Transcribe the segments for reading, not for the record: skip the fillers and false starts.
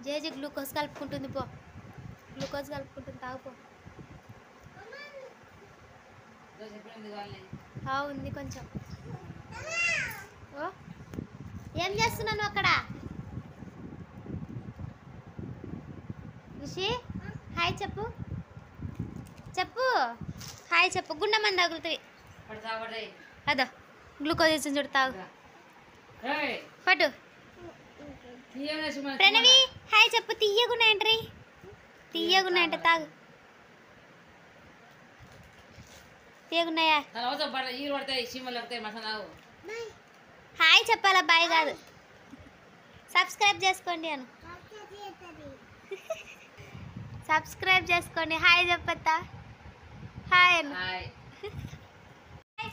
JG glucose కలుపుకుంటుంది పో, glucose కలుపుకుంటుంది తాగుపో. ఉంది కొంచెం. ఓ ఏం చేస్తున్నాను అక్కడ ఋషి? హాయ్ చెప్పు, చెప్పు హాయ్ చెప్పు. గుండెమని తగులుతాయి అదో గ్లూకోజ్ ఇచ్చిన చూడు తాగు పట్టు. ప్రణవి హాయ్ చెప్పు. తీయగున్నాయంట్రీ, తీయగున్నాయంట తాగు. తీయగున్నాయా? హాయ్ చెప్పాలా బాయ్ కాదు. సబ్స్క్రైబ్ చేసుకోండి అను, సబ్స్క్రైబ్ చేసుకోండి. హాయ్ చెప్పత్తా. హాయ్ అను. Hi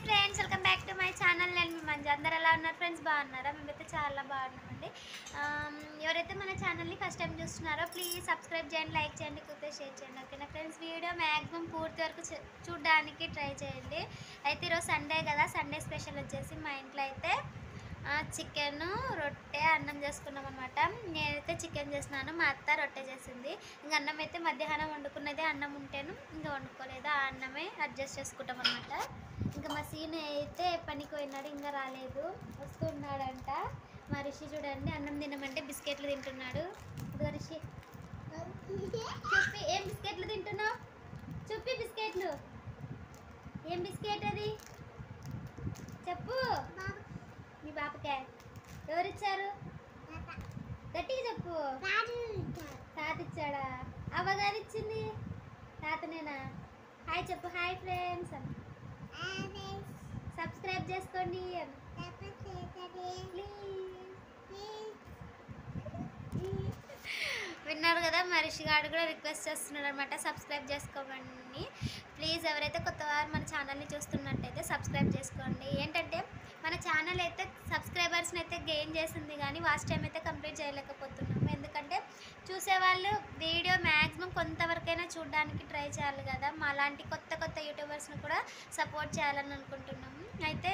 friends, welcome back to my channel. నేను మీ మంచి. అందరు ఎలా ఉన్నారు ఫ్రెండ్స్? బాగున్నారా? మేమైతే చాలా బాగున్నామండి. ఎవరైతే మన ఛానల్ని ఫస్ట్ టైం చూస్తున్నారో ప్లీజ్ సబ్స్క్రైబ్ చేయండి, లైక్ చేయండి, కుదిరితే షేర్ చేయండి. ఓకేనా ఫ్రెండ్స్? వీడియో మ్యాక్సిమం పూర్తి వరకు చూడడానికి ట్రై చేయండి. అయితే ఈరోజు సండే కదా, సండే స్పెషల్ వచ్చేసి మా ఇంట్లో అయితే చికెన్, రొట్టె, అన్నం చేసుకున్నాం అనమాట. నేనైతే చికెన్ చేసినాను, మా అత్త రొట్టె చేసింది. ఇంకా అన్నం అయితే మధ్యాహ్నం వండుకున్నదే అన్నం ఉంటేను, ఇంకా వండుకోలేదు. ఆ అన్నమే అడ్జస్ట్ చేసుకుంటాం అనమాట. ఇంకా మా సీన్ అయితే పనికి పోయినాడు, ఇంకా రాలేదు, వస్తున్నాడంట. మా రిషి చూడండి అన్నం తినమంటే బిస్కెట్లు తింటున్నాడు. ఇదిగో రిషి చూపి, ఏం బిస్కెట్లు తింటున్నావు? చూపి బిస్కెట్లు. ఏం బిస్కెట్ అది చెప్పు. మీ పాపకే ఎవరిచ్చారు? గట్టిగా చెప్పు. తాత ఇచ్చాడా? అవ్వగారు ఇచ్చింది, తాతనేనా? హాయ్ చెప్పు. హాయ్ ఫ్రెండ్స్, సబ్స్క్రైబ్ చేసుకోండి. విన్నారు కదా, మరిషి గారు కూడా రిక్వెస్ట్ చేస్తున్నాడు అనమాట, సబ్స్క్రైబ్ చేసుకోమని. ప్లీజ్ ఎవరైతే కొత్త వారు మన ఛానల్ని చూస్తున్నట్టయితే సబ్స్క్రైబ్ చేసుకోండి. ఏంటంటే మన ఛానల్ అయితే సబ్స్క్రైబర్స్ని అయితే గెయిన్ చేసింది, కానీ వాచ్ టైం అయితే కంప్లీట్ చేయలేకపోతున్నాము. ఎందుకంటే చూసేవాళ్ళు వీడియో మ్యాక్సిమం కొంతవరకైనా చూడడానికి ట్రై చేయాలి కదా. మా లాంటి కొత్త కొత్త యూట్యూబర్స్ని కూడా సపోర్ట్ చేయాలని అనుకుంటున్నాము. అయితే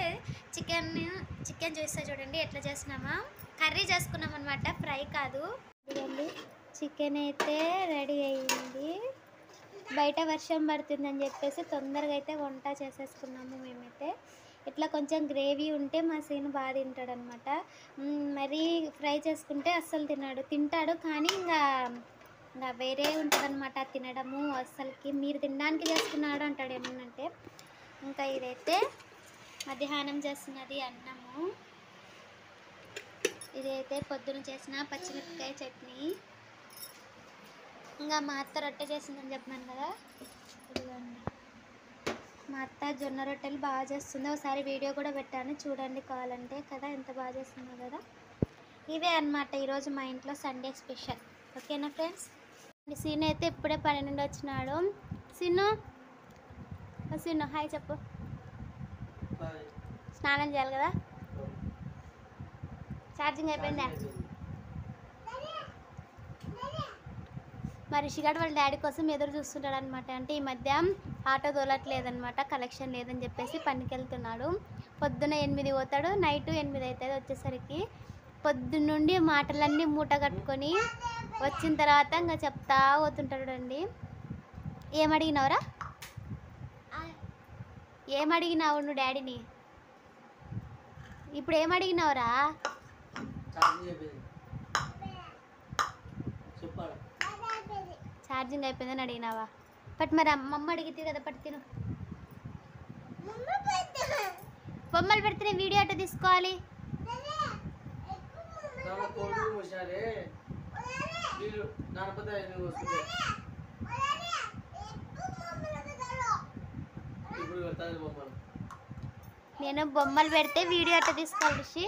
చికెన్ చూస్తే చూడండి ఎట్లా చేసినామా. కర్రీ చేసుకున్నాం అనమాట, ఫ్రై కాదు. చూడండి చికెన్ అయితే రెడీ అయ్యింది. బయట వర్షం పడుతుందని చెప్పేసి తొందరగా అయితే వంట చేసేసుకున్నాము మేమైతే. ఇట్లా కొంచెం గ్రేవీ ఉంటే మా సీన్ బాగా తింటాడనమాట. మరీ ఫ్రై చేసుకుంటే అస్సలు తింటాడు, కానీ ఇంకా వేరే ఉంటుందన్నమాట తినడము అస్సలకి. మీరు తినడానికి చేసుకున్నాడు అంటాడు ఏమన్నంటే. ఇంకా ఇదైతే మధ్యాహ్నం చేస్తున్నది అన్నము. ఇదైతే పొద్దున చేసిన పచ్చిమిరపకాయ చట్నీ. ఇంకా మా అత్త రొట్టె చేసిందని చెప్పాను కదా, ఇదిగోండి. మా అత్త జొన్న రొట్టెలు బాగా చేస్తుంది. ఒకసారి వీడియో కూడా పెట్టాను, చూడండి కావాలంటే. కదా ఎంత బాగా చేస్తుందో కదా. ఇవే అన్నమాట ఈరోజు మా ఇంట్లో సండే స్పెషల్. ఓకేనా ఫ్రెండ్స్? సీను అయితే ఇప్పుడే పని నుండి వచ్చినాడు. సీను హాయ్ చెప్పు. స్నానం చేయాలి కదా. ఛార్జింగ్ అయిపోయిందా? మరి రిషిగాడు వాళ్ళ డాడీ కోసం ఎదురు చూస్తుంటాడు అనమాట. అంటే ఈ మధ్య ఆటో తోలట్లేదనమాట, కలెక్షన్ లేదని చెప్పేసి పనికి వెళ్తున్నాడు. పొద్దున 8 పోతాడు, నైట్ 8 అవుతుంది వచ్చేసరికి. పొద్దున్నుండి మాటలన్నీ మూట కట్టుకొని వచ్చిన తర్వాత ఇంకా చెప్తా పోతుంటాడు అండి. ఏమడిగినావురా? ఏమడిగినావు నువ్వు డాడీని? ఇప్పుడు ఏమడిగినావురా? ఛార్జింగ్ అయిపోయిందని అడిగినావా? బట్ మరి అమ్మమ్మ అడిగితే కదా పట్టి తిను. బొమ్మలు పెడితే వీడియో అట్ట తీసుకోవాలి. నేను బొమ్మలు పెడితే వీడియో అట్ట తీసుకోవాలి రిషి.